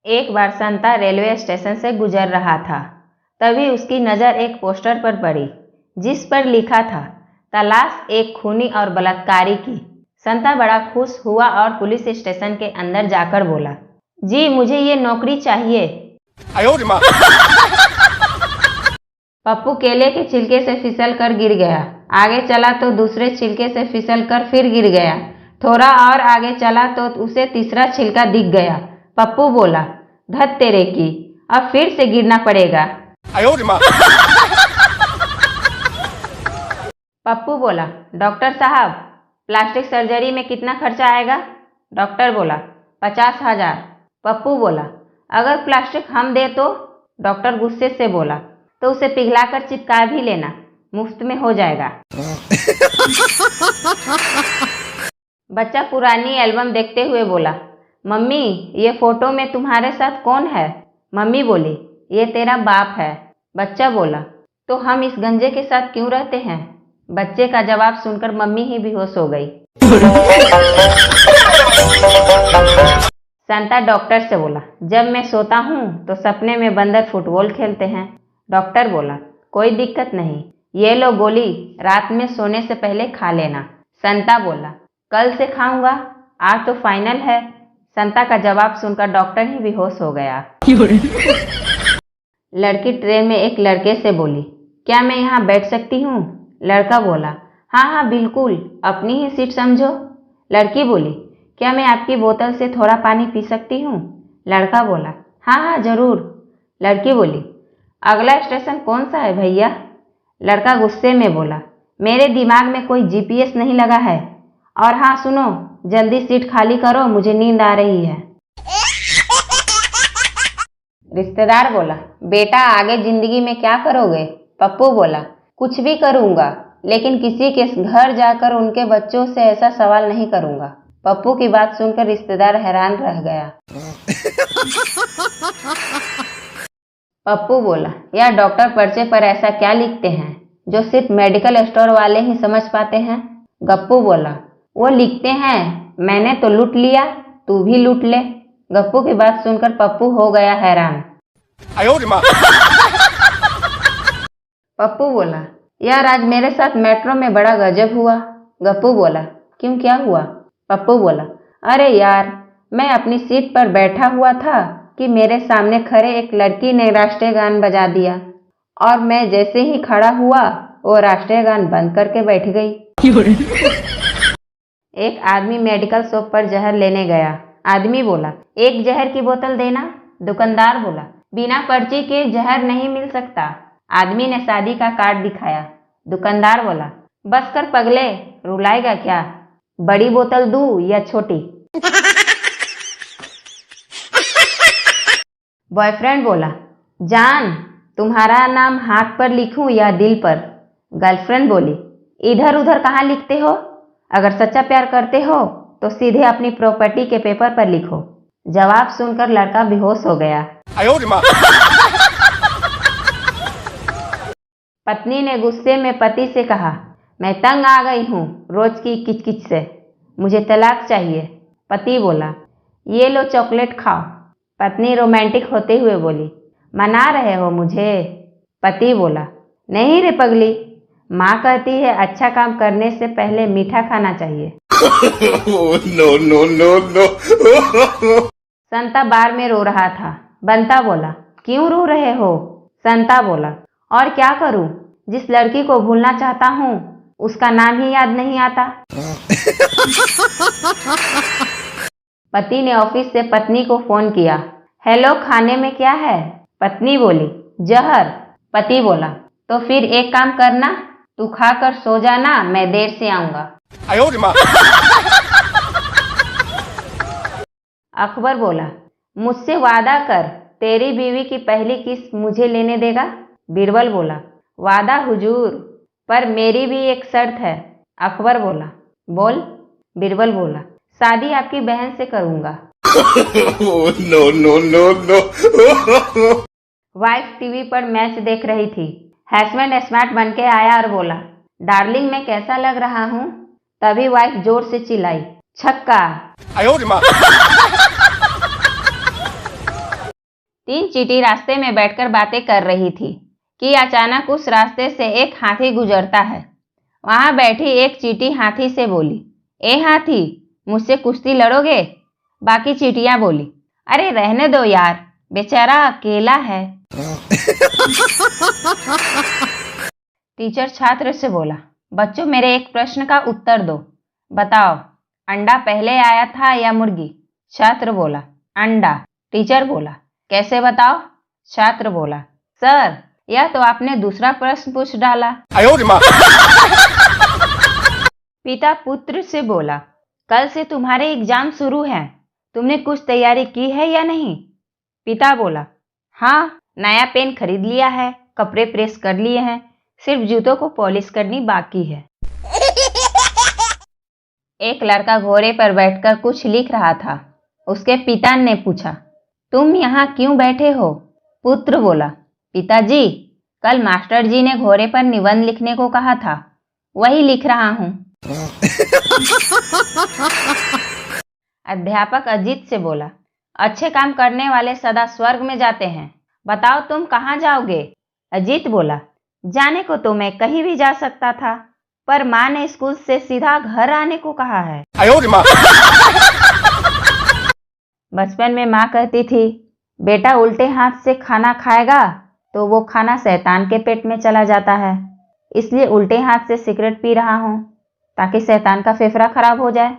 एक बार संता railway station से गुजर रहा था। तभी उसकी नज़र एक पोस्टर पर पड़ी जिस पर लिखा था, तलाश एक खूनी और बलात्कारी की। संता बड़ा खुश हुआ और पुलिस स्टेशन के अंदर जाकर बोला, जी मुझे ये नौकरी चाहिए। पप्पू केले के छिलके से फिसल कर गिर गया। आगे चला तो दूसरे छिलके से फिसल कर फिर गिर गया। थोड़ा और आगे चला तो उसे तीसरा छिलका दिख गया। पप्पू बोला, धत तेरे की, अब फिर से गिरना पड़ेगा। पप्पू बोला, डॉक्टर साहब प्लास्टिक सर्जरी में कितना खर्चा आएगा? डॉक्टर बोला, 50,000। पप्पू बोला, अगर प्लास्टिक हम दे तो? डॉक्टर गुस्से से बोला, तो उसे पिघलाकर चिपका भी लेना, मुफ्त में हो जाएगा। बच्चा पुरानी एल्बम देखते हुए बोला, मम्मी ये फोटो में तुम्हारे साथ कौन है? मम्मी बोली, ये तेरा बाप है। बच्चा बोला, तो हम इस गंजे के साथ क्यों रहते हैं? बच्चे का जवाब सुनकर मम्मी ही बेहोश हो गई। संता डॉक्टर से बोला, जब मैं सोता हूँ तो सपने में बंदर फुटबॉल खेलते हैं। डॉक्टर बोला, कोई दिक्कत नहीं, ये लो गोली, रात में सोने से पहले खा लेना। संता बोला, कल से खाऊंगा, आज तो फाइनल है। संता का जवाब सुनकर डॉक्टर ही बेहोश हो गया। लड़की ट्रेन में एक लड़के से बोली, क्या मैं यहाँ बैठ सकती हूँ? लड़का बोला, हाँ हाँ बिल्कुल, अपनी ही सीट समझो। लड़की बोली, क्या मैं आपकी बोतल से थोड़ा पानी पी सकती हूँ? लड़का बोला, हाँ हाँ जरूर। लड़की बोली, अगला स्टेशन कौन सा है भैया? लड़का गुस्से में बोला, मेरे दिमाग में कोई जीपीएस नहीं लगा है। और हाँ सुनो, जल्दी सीट खाली करो, मुझे नींद आ रही है। रिश्तेदार बोला, बेटा आगे जिंदगी में क्या करोगे? पप्पू बोला, कुछ भी करूंगा, लेकिन किसी के घर जाकर उनके बच्चों से ऐसा सवाल नहीं करूंगा। पप्पू की बात सुनकर रिश्तेदार हैरान रह गया। पप्पू बोला, यह डॉक्टर पर्चे पर ऐसा क्या लिखते हैं जो सिर्फ मेडिकल स्टोर वाले ही समझ पाते हैं? गप्पू बोला, वो लिखते हैं, मैंने तो लूट लिया, तू भी लूट ले। गप्पू की बात सुनकर पप्पू हो गया हैरान। पप्पू बोला, यार आज मेरे साथ मेट्रो में बड़ा गजब हुआ। गप्पू बोला, क्यों क्या हुआ? पप्पू बोला, अरे यार मैं अपनी सीट पर बैठा हुआ था कि मेरे सामने खड़े एक लड़की ने राष्ट्रीय गान बजा दिया और मैं जैसे ही खड़ा हुआ वो राष्ट्रीय गान बंद करके बैठ गई। एक आदमी मेडिकल शॉप पर जहर लेने गया। आदमी बोला, एक जहर की बोतल देना। दुकानदार बोला, बिना पर्ची के जहर नहीं मिल सकता। आदमी ने शादी का कार्ड दिखाया। दुकानदार बोला, बस कर पगले, रुलाएगा क्या? बड़ी बोतल दूं या छोटी? बॉयफ्रेंड बोला, जान तुम्हारा नाम हाथ पर लिखूं या दिल पर? गर्लफ्रेंड बोली, इधर उधर कहाँ लिखते हो? अगर सच्चा प्यार करते हो तो सीधे अपनी प्रॉपर्टी के पेपर पर लिखो। जवाब सुनकर लड़का बेहोश हो गया। पत्नी ने गुस्से में पति से कहा, मैं तंग आ गई हूँ रोज की किचकिच से, मुझे तलाक चाहिए। पति बोला, ये लो चॉकलेट खाओ। पत्नी रोमांटिक होते हुए बोली, मना रहे हो मुझे? पति बोला, नहीं रे पगली, माँ कहती है अच्छा काम करने से पहले मीठा खाना चाहिए। No no no no. Santa bar में रो रहा था। बंता बोला, क्यों रो रहे हो? संता बोला, और क्या करूं, जिस लड़की को भूलना चाहता हूं उसका नाम ही याद नहीं आता। पति ने ऑफिस से पत्नी को फोन किया, हेलो खाने में क्या है? पत्नी बोली, जहर। पति बोला, तो फिर एक काम करना, तू खाकर सो जाना, मैं देर से आऊंगा। अकबर बोला, मुझसे वादा कर तेरी बीवी की पहली किस मुझे लेने देगा? बीरबल बोला, वादा हुजूर, पर मेरी भी एक शर्त है। अकबर बोला, बोल। बीरबल बोला, शादी आपकी बहन से करूंगा। No no no no. Wife TV पर मैच देख रही थी। हस्बैंड स्मार्ट बन के आया और बोला, डार्लिंग मैं कैसा लग रहा हूँ? तभी वाइफ जोर से चिल्लाई, छक्का। तीन चींटी रास्ते में बैठकर बातें कर रही थी कि अचानक उस रास्ते से एक हाथी गुजरता है। वहां बैठी एक चींटी हाथी से बोली, ए हाथी, मुझसे कुश्ती लड़ोगे? बाकी चींटियां बोली, अरे रहने दो यार, बेचारा अकेला है। टीचर छात्र से बोला, बच्चों मेरे एक प्रश्न का उत्तर दो, बताओ अंडा पहले आया था या मुर्गी? छात्र बोला, अंडा। टीचर बोला, कैसे बताओ? छात्र बोला, सर यह तो आपने दूसरा प्रश्न पूछ डाला। पिता पुत्र से बोला, कल से तुम्हारे एग्जाम शुरू हैं, तुमने कुछ तैयारी की है या नहीं? पिता बोला, हाँ, नया पेन खरीद लिया है, कपड़े प्रेस कर लिए हैं, सिर्फ जूतों को पॉलिश करनी बाकी है। एक लड़का घोड़े पर बैठकर कुछ लिख रहा था। उसके पिता ने पूछा, तुम यहाँ क्यों बैठे हो? पुत्र बोला, पिताजी, कल मास्टर जी ने घोड़े पर निबंध लिखने को कहा था, वही लिख रहा हूँ। अध्यापक अजीत से बोला, अच्छे काम करने वाले सदा स्वर्ग में जाते हैं, बताओ तुम कहाँ जाओगे? अजीत बोला, जाने को तो मैं कहीं भी जा सकता था, पर माँ ने स्कूल से सीधा घर आने को कहा है। बचपन में माँ कहती थी, बेटा उल्टे हाथ से खाना खाएगा तो वो खाना शैतान के पेट में चला जाता है, इसलिए उल्टे हाथ से सिगरेट पी रहा हूँ ताकि शैतान का फेफड़ा खराब हो जाए।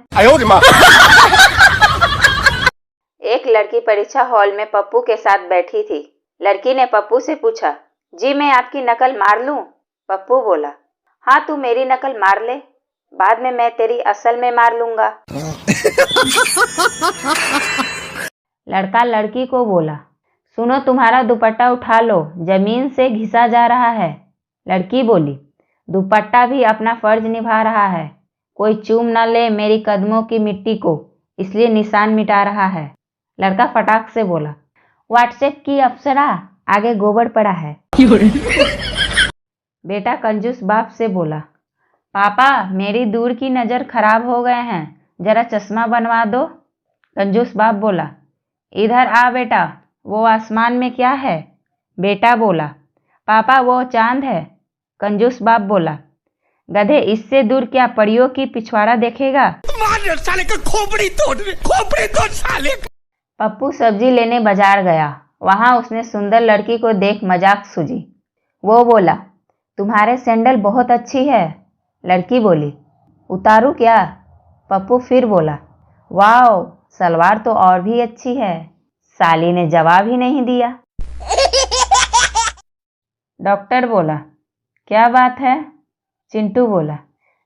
एक लड़की परीक्षा हॉल में पप्पू के साथ बैठी थी। लड़की ने पप्पू से पूछा, जी मैं आपकी नकल मार लूं? पप्पू बोला, हाँ तू मेरी नकल मार ले, बाद में मैं तेरी असल में मार लूंगा। लड़का लड़की को बोला, सुनो तुम्हारा दुपट्टा उठा लो, जमीन से घिसा जा रहा है। लड़की बोली, दुपट्टा भी अपना फर्ज निभा रहा है, कोई चूम न ले मेरी कदमों की मिट्टी को, इसलिए निशान मिटा रहा है। लड़का फटाक से बोला, व्हाट्सएप की अप्सरा, आगे गोबर पड़ा है। बेटा कंजूस बाप से बोला, पापा मेरी दूर की नज़र खराब हो गए हैं, जरा चश्मा बनवा दो। कंजूस बाप बोला, इधर आ बेटा, वो आसमान में क्या है? बेटा बोला, पापा वो चांद है। कंजूस बाप बोला, गधे इससे दूर क्या परियों की पिछवाड़ा देखेगा? साले का खोपड़ी तोड़ साले। पप्पू सब्जी लेने बाजार गया। वहां उसने सुंदर लड़की को देख मजाक सूझी। वो बोला, तुम्हारे सैंडल बहुत अच्छी है। लड़की बोली, उतारू क्या? पप्पू फिर बोला, वाओ सलवार तो और भी अच्छी है। साली ने जवाब ही नहीं दिया। डॉक्टर बोला, क्या बात है? चिंटू बोला,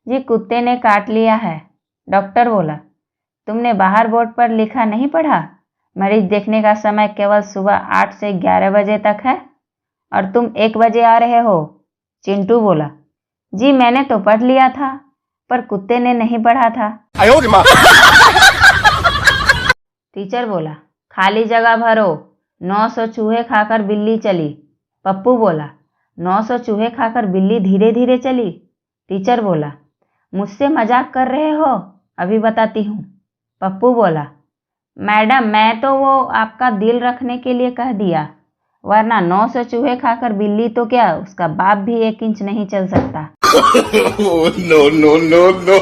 जी कुत्ते ने काट लिया है। डॉक्टर बोला, तुमने बाहर बोर्ड पर लिखा नहीं पढ़ा, मरीज देखने का समय केवल सुबह 8 से 11 बजे तक है और तुम 1 बजे आ रहे हो। चिंटू बोला, जी मैंने तो पढ़ लिया था, पर कुत्ते ने नहीं पढ़ा था। टीचर बोला, खाली जगह भरो, 900 चूहे खाकर बिल्ली चली। पप्पू बोला, 900 चूहे खाकर बिल्ली धीरे धीरे चली। टीचर बोला, मुझसे मजाक कर रहे हो? अभी बताती हूँ। पप्पू बोला, मैडम मैं तो वो आपका दिल रखने के लिए कह दिया, वरना 900 चूहे खाकर बिल्ली तो क्या उसका बाप भी 1 इंच नहीं चल सकता। No, no, no, no.